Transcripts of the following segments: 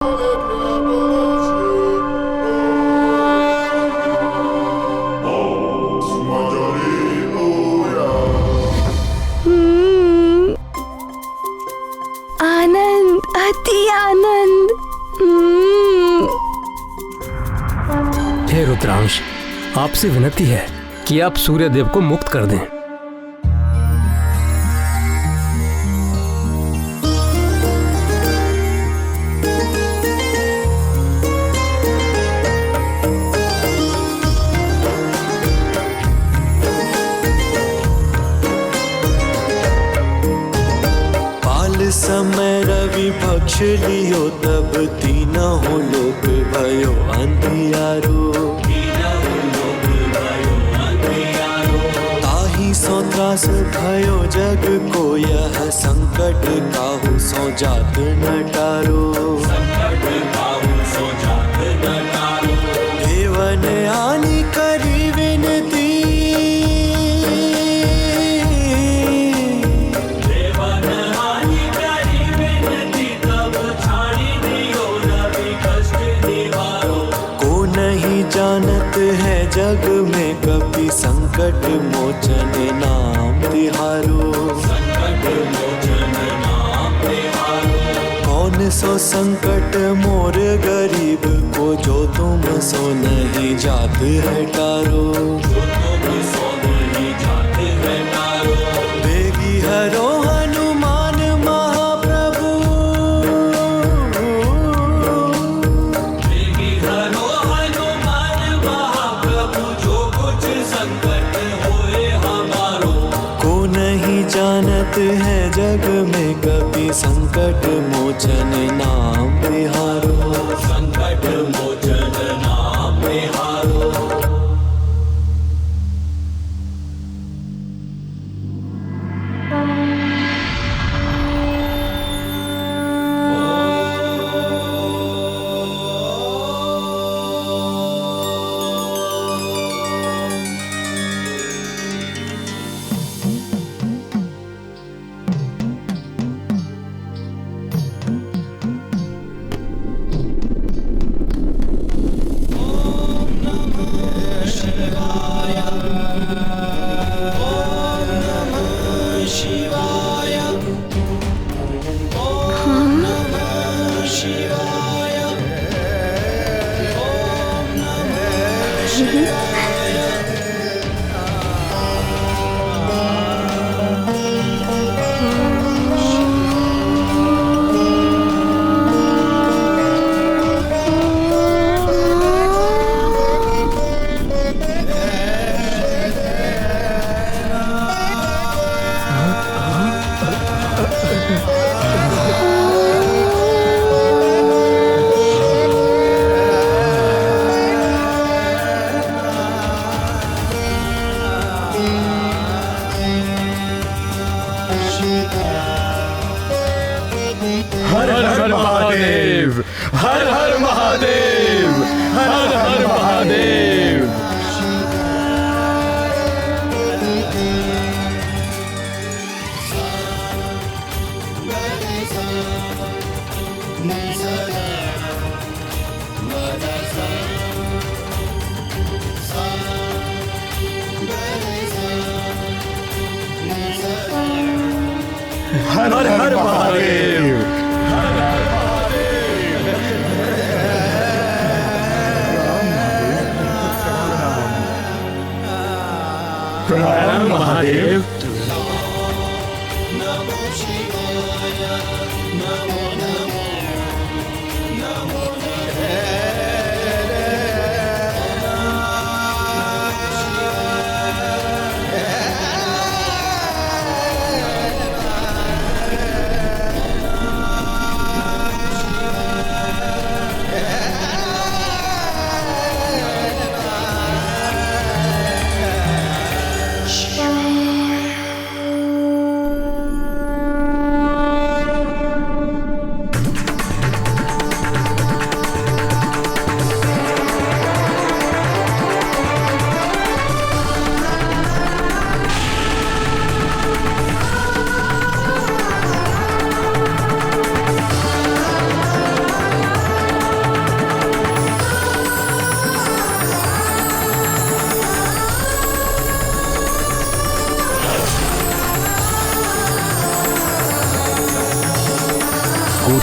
आनंद, अति आनंद। हे रुद्रांश, आपसे विनती है कि आप सूर्यदेव को मुक्त कर दें। समय रवि पक्ष लियो तब तीनों लोक भयो अंधियारो। ताहि सो त्रास भयो जग को यह संकट काहू सो जात न टारो। देवन आनी करी विनती, जानत है जग में कभी संकट मोचन नाम तिहारो। संकट मोचन नाम तिहारो। कौन सो संकट मोर गरीब को जो तुम सो नहीं जात है टारो। जो तुम सो नहीं जात है टारो। बेगी हरो हनुमान महाप्रभु, बेगी हरो जानत है जग में कभी संकट मोचन नाम तिहारो। संकट मोचन नाम तिहारो। हर हर महादेव, हर हर महादेव, हर हर महादेव। हर हर महादेव, हर हर महादेव। प्रणाम महादेव।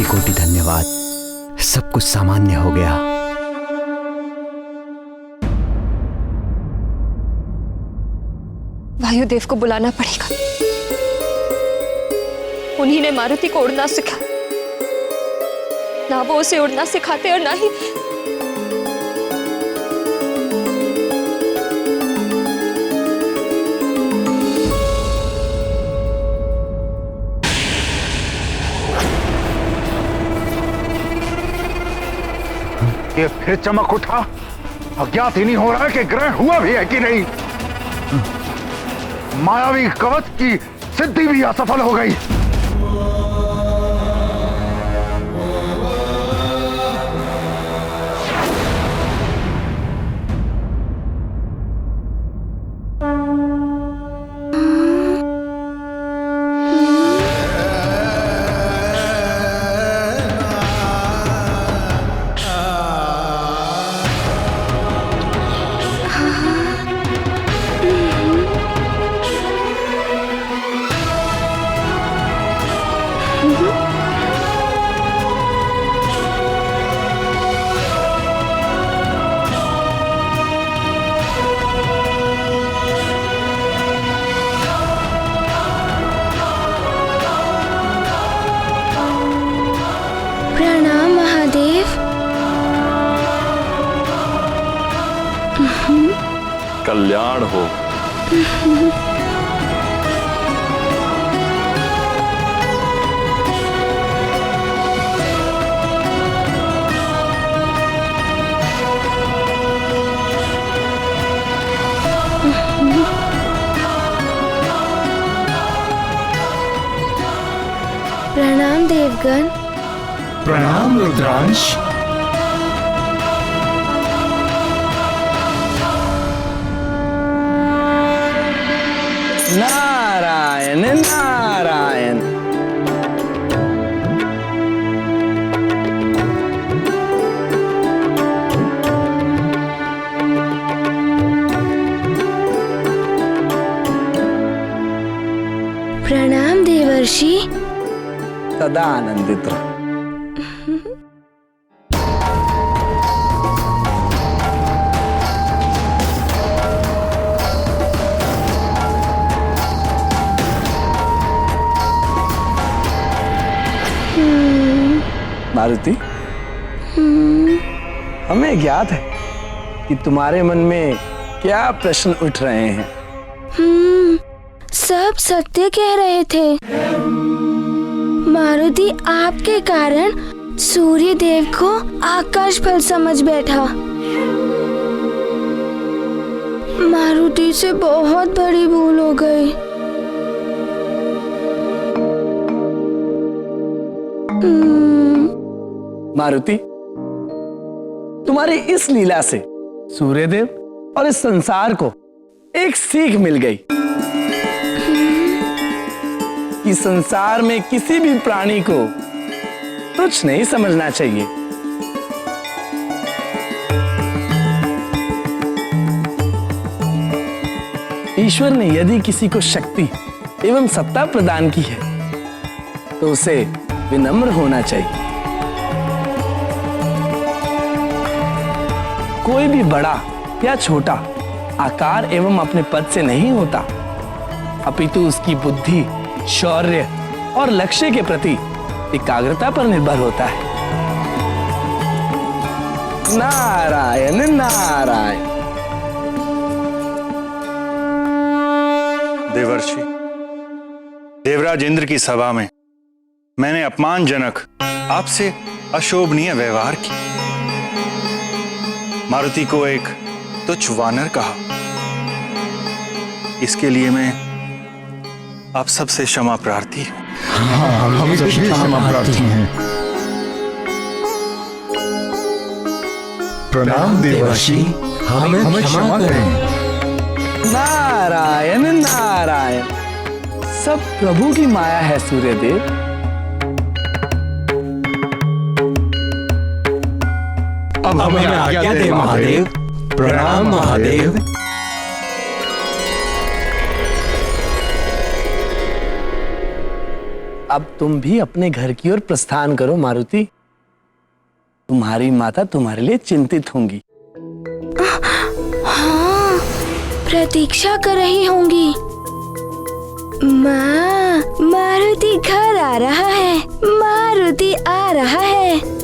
कोटि कोटि धन्यवाद। सब कुछ सामान्य हो गया। वायुदेव को बुलाना पड़ेगा। उन्हीं ने मारुति को उड़ना सिखाया। ना वो उसे उड़ना सिखाते और ना ही ये फिर चमक उठा। अज्ञात ही नहीं हो रहा है कि ग्रहण हुआ भी है कि नहीं। मायावी कवच की सिद्धि भी असफल हो गई। प्रणाम महादेव। कल्याण हो। प्रणाम देवगण। प्रणाम रुद्रांश। नारायण नारायण। प्रणाम देवर्षि। सदा आनंदित रहो। मारुति, हमें ज्ञात है कि तुम्हारे मन में क्या प्रश्न उठ रहे हैं। सब सत्य कह रहे थे। मारुति आपके कारण सूर्य देव को आकाश फल समझ बैठा। मारुति से बहुत बड़ी भूल हो गई। मारुति, तुम्हारी इस लीला से सूर्यदेव और इस संसार को एक सीख मिल गई कि संसार में किसी भी प्राणी को तुच्छ नहीं समझना चाहिए। ईश्वर ने यदि किसी को शक्ति एवं सत्ता प्रदान की है तो उसे विनम्र होना चाहिए। कोई भी बड़ा या छोटा आकार एवं अपने पद से नहीं होता, अपितु उसकी बुद्धि, शौर्य और लक्ष्य के प्रति एकाग्रता पर निर्भर होता है। नारायण नारायण। देवर्षि, देवराज इंद्र की सभा में मैंने अपमानजनक आपसे अशोभनीय व्यवहार किया। मारुति को एक तुच्छ वानर कहा। इसके लिए मैं आप सबसे क्षमा प्रार्थी हूं। हम सभी क्षमा प्रार्थी हैं। प्रणाम देवर्षि, हमें क्षमा करें। नारायण नारायण। सब प्रभु की माया है सूर्यदेव। अब हमें आज्ञा दे महादेव। प्रणाम महादेव। अब तुम भी अपने घर की ओर प्रस्थान करो मारुति। तुम्हारी माता तुम्हारे लिए चिंतित होंगी। हाँ, प्रतीक्षा कर रही होंगी। माँ, मारुति घर आ रहा है, मारुति आ रहा है।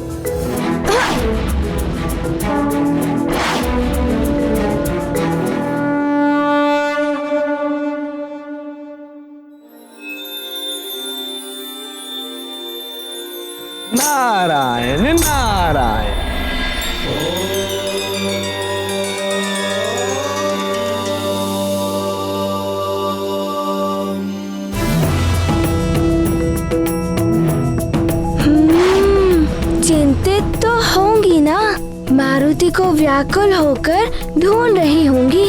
नारायण नारायण। चिंतित तो होंगी ना, मारुति को व्याकुल होकर ढूंढ रही होंगी।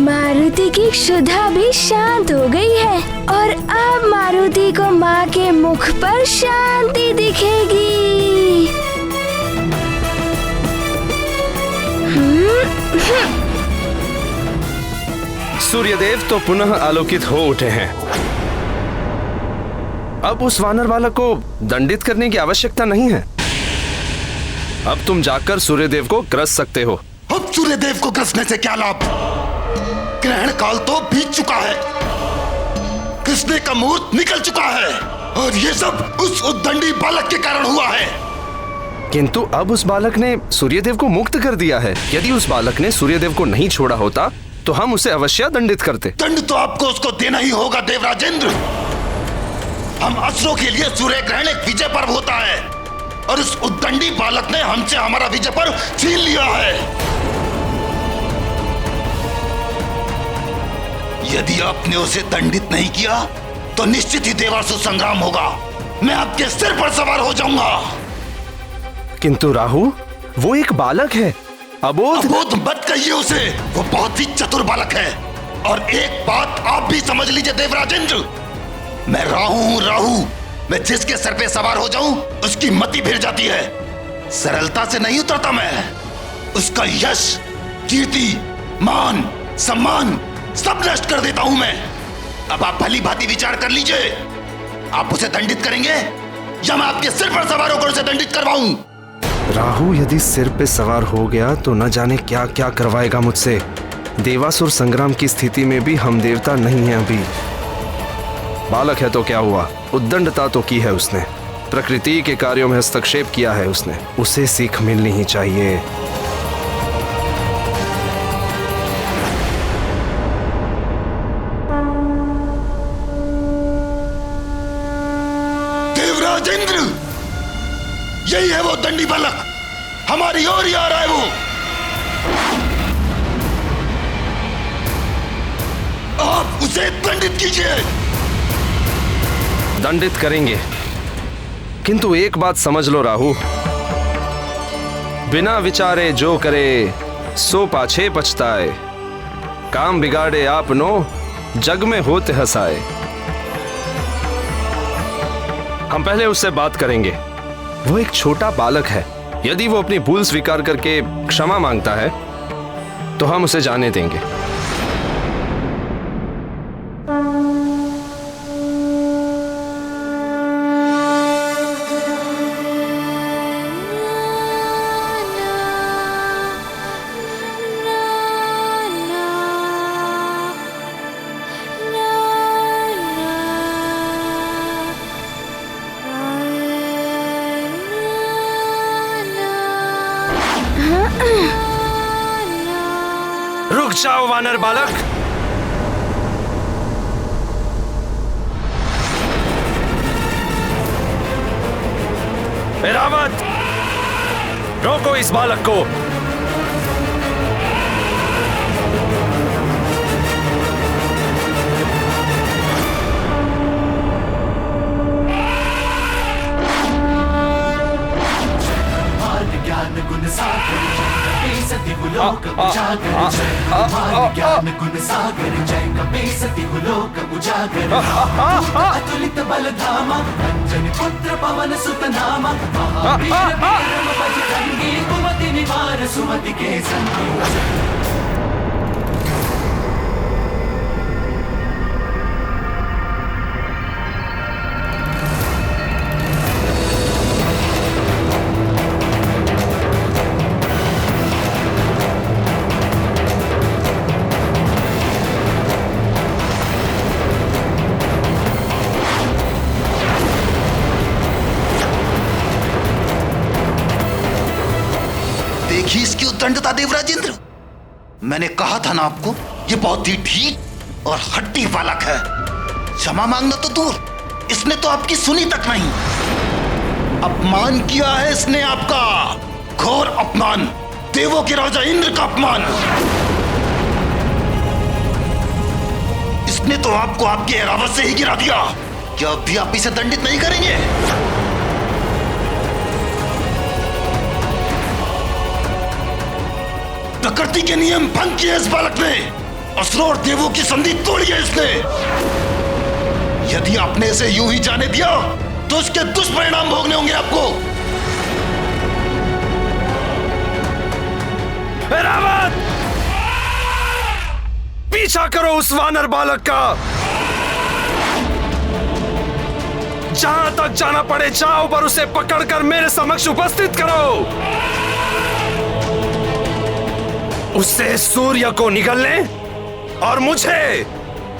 मारुति की क्षुधा भी शांत हो गई है और अब मारुति को माँ के मुख पर शांति दिखेगी। सूर्यदेव तो पुनः आलोकित हो उठे हैं। अब उस वानर बालक को दंडित करने की आवश्यकता नहीं है। अब तुम जाकर सूर्यदेव को ग्रस सकते हो। अब सूर्यदेव को ग्रसने से क्या लाभ? ग्रहण काल तो बीत चुका है, ग्रसने का मुहूर्त निकल चुका है और ये सब उस उद्दंडी बालक के कारण हुआ है। किंतु अब उस बालक ने सूर्यदेव को मुक्त कर दिया है। यदि उस बालक ने सूर्यदेव को नहीं छोड़ा होता तो हम उसे अवश्य दंडित करते। दंड तो आपको उसको देना ही होगा देवराजेंद्र। हम असुरों के लिए सूर्य ग्रहण एक विजय पर्व होता है और उस उद्दंडी बालक ने हमसे हमारा विजय पर्व छीन लिया है। यदि आपने उसे दंडित नहीं किया तो निश्चित ही देवासुर संग्राम होगा। मैं आपके सिर पर सवार हो जाऊंगा। किंतु राहु, वो एक बालक है, अबोध मत कहिए उसे, वो बहुत ही चतुर बालक है। और एक बात आप भी समझ लीजिए देवराजेंद्र, मैं राहु हूँ राहु। मैं जिसके सर पे सवार हो जाऊं उसकी मति फिर जाती है। सरलता से नहीं उतरता मैं। उसका यश, कीर्ति, मान, सम्मान सब नष्ट कर देता हूं मैं। अब आप भली भांति विचार कर लीजिए, आप उसे दंडित करेंगे या मैं आपके सिर पर सवार होकर उसे दंडित करवाऊं? राहु यदि सिर पे सवार हो गया तो न जाने क्या क्या करवाएगा मुझसे। देवासुर संग्राम की स्थिति में भी हम देवता नहीं हैं अभी। बालक है तो क्या हुआ, उद्दंडता तो की है उसने, प्रकृति के कार्यों में हस्तक्षेप किया है उसने, उसे सीख मिलनी ही चाहिए। देवराजेंद्र, यही है वो दंडी बालक, हमारी ओर ही आ रहा है वो। आप उसे दंडित कीजिए। दंडित करेंगे, किंतु एक बात समझ लो राहु, बिना विचारे जो करे सो पाछे पछताए, काम बिगाड़े आपनो जग में होते हंसाए। हम पहले उससे बात करेंगे। वो एक छोटा बालक है, यदि वो अपनी भूल स्वीकार करके क्षमा मांगता है तो हम उसे जाने देंगे। रुक जाओ वानर बालक। ऐरावत, रोको इस बालक को। अतुलित बलधामा अंजनी पुत्र पवन सुत नामा महावीर विक्रम बजरंगी कुमति निवार सुमति के संगी। देखी इसकी उद्दंडता देवराजेंद्र। मैंने कहा था ना आपको, ये बहुत ही ढीठ और हट्टी बालक है। क्षमा मांगना तो दूर, इसने तो आपकी सुनी तक नहीं। अपमान किया है इसने आपका, घोर अपमान, देवों के राजा इंद्र का अपमान। इसने तो आपको आपकी एरावत से ही गिरा दिया। क्या अब भी आप इसे दंडित नहीं करेंगे? प्रकृति के नियम भंग किए इस बालक ने, असुरों और देवों की संधि तोड़ी है इसने। यदि आपने इसे यूं ही जाने दिया तो इसके दुष्परिणाम भोगने होंगे आपको। एरावत, पीछा करो उस वानर बालक का। जहां तक जाना पड़े जाओ, पर उसे पकड़कर मेरे समक्ष उपस्थित करो। उससे सूर्य को निगलने और मुझे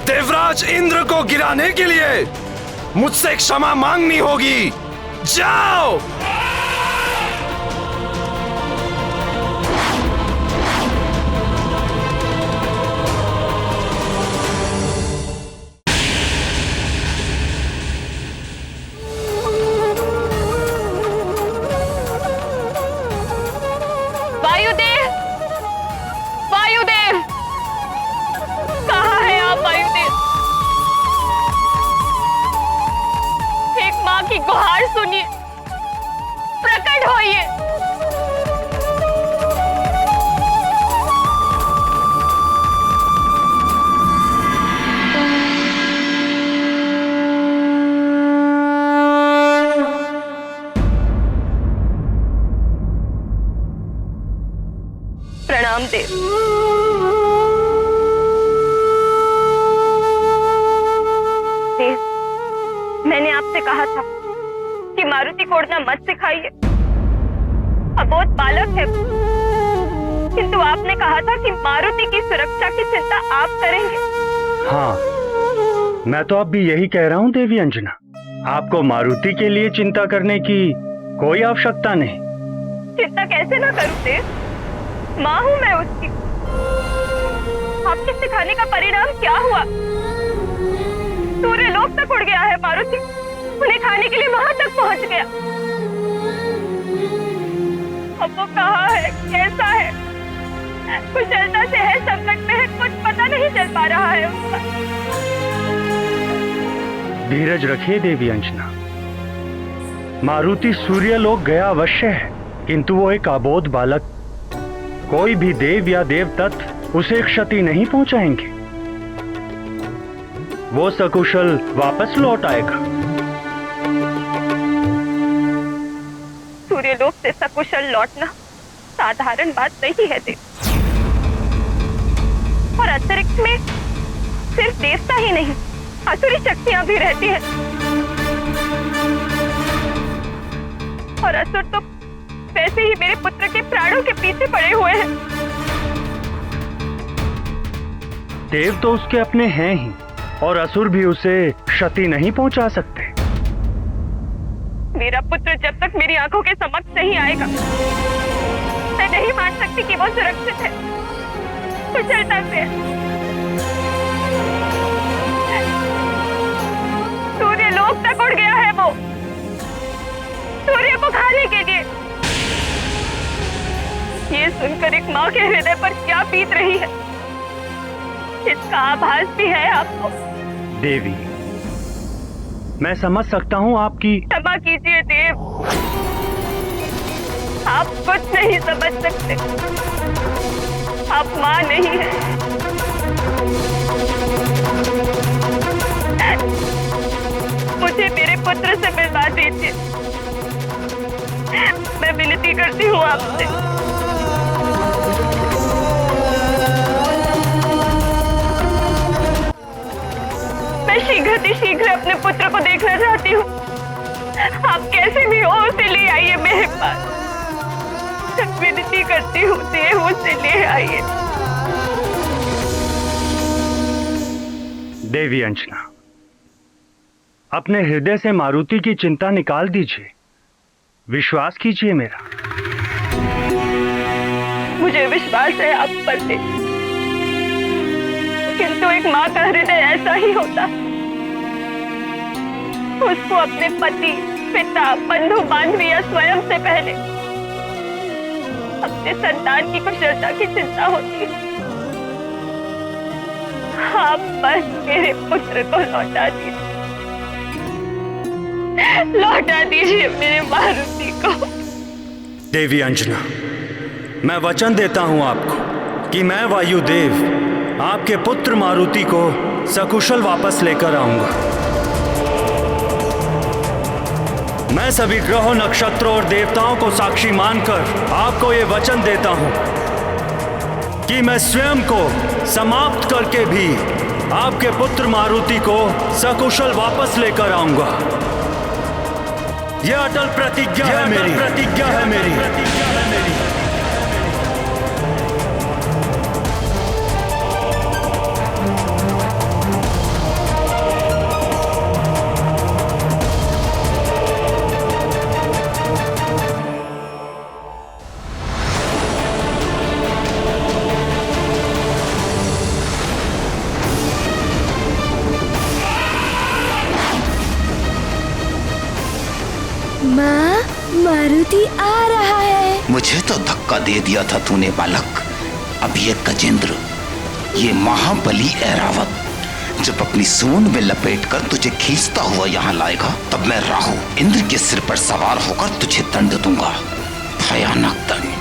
देवराज इंद्र को गिराने के लिए मुझसे क्षमा मांगनी होगी। जाओ। वायुदेव, वायुदेव, कहाँ है आप वायुदेव? एक माँ की गुहार सुनिए, प्रकट होइए। प्रणाम देव। देव, मैंने आपसे कहा था कि मारुति को उड़ना मत सिखाइए, अबोध बालक है, किंतु आपने कहा था कि मारुति की सुरक्षा की चिंता आप करेंगे। हाँ, मैं तो अब भी यही कह रहा हूँ देवी अंजना, आपको मारुति के लिए चिंता करने की कोई आवश्यकता नहीं। चिंता कैसे ना करूं देव, माँ हूं मैं उसकी। आपके सिखाने का परिणाम क्या हुआ? सूर्य लोक तक उड़ गया है मारुति, उन्हें खाने के लिए वहां तक पहुंच गया। अब वो कहाँ है, कैसा है, कुशलता से है, संकट में है, कुछ पता नहीं चल पा रहा है उसका। धीरज रखिए देवी अंजना, मारुति सूर्य लोक गया अवश्य है, किंतु वो एक अबोध बालक, कोई भी देव या देव तत्व उसे क्षति नहीं पहुंचाएंगे। वो सकुशल वापस लौट आएगा। सूर्यलोक से सकुशल लौटना साधारण बात नहीं है देव, और अंतरिक्ष में सिर्फ देवता ही नहीं, असुरी शक्तियां भी रहती हैं, और असुर तो वैसे ही मेरे पुत्र के प्राणों के पीछे पड़े हुए हैं। देव तो उसके अपने हैं ही, और असुर भी उसे क्षति नहीं पहुंचा सकते। मेरा पुत्र जब तक मेरी आंखों के समक्ष नहीं आएगा, मैं नहीं मान सकती कि वो सुरक्षित है, कुशलता से है। सूर्य लोक तक उड़ गया है वो, सूर्य को खाने के लिए। ये सुनकर एक माँ के हृदय पर क्या बीत रही है, इसका आभास भी है आपको। देवी, मैं समझ सकता हूँ आपकी। क्षमा कीजिए देव, आप कुछ नहीं समझ सकते, आप माँ नहीं है। मुझे मेरे पुत्र से मिलवा दीजिए, मैं विनती करती हूँ आपसे। मैं शीघ्र अपने पुत्र को देखना चाहती हूँ। आप कैसे भी हो उसे ले आइए मेरे पास, विनती करती हूँ देव, उसे ले आइए। देवी अंजना, अपने हृदय से मारुति की चिंता निकाल दीजिए, विश्वास कीजिए मेरा। मुझे विश्वास है आप पर से, किंतु एक माँ का हृदय ऐसा ही होता, उसको अपने पति, पिता, बंधु बांधवी या स्वयं से पहले अपने संतान की कुशलता की चिंता होती है। आप बस मेरे पुत्र को लौटा दीजिए मेरे मारुति को। देवी अंजना, मैं वचन देता हूं आपको कि मैं वायुदेव आपके पुत्र मारुति को सकुशल वापस लेकर आऊंगा। मैं सभी ग्रहों, नक्षत्रों और देवताओं को साक्षी मानकर आपको ये वचन देता हूं कि मैं स्वयं को समाप्त करके भी आपके पुत्र मारुति को सकुशल वापस लेकर आऊंगा। यह अटल प्रतिज्ञा है मेरी। माँ, मारुति आ रहा है। मुझे तो धक्का दे दिया था तूने बालक। अब ये गजेंद्र, ये महाबली ऐरावत जब अपनी सूंड में लपेटकर तुझे खींचता हुआ यहाँ लाएगा, तब मैं राहु इंद्र के सिर पर सवार होकर तुझे दंड दूंगा, भयानक दंड।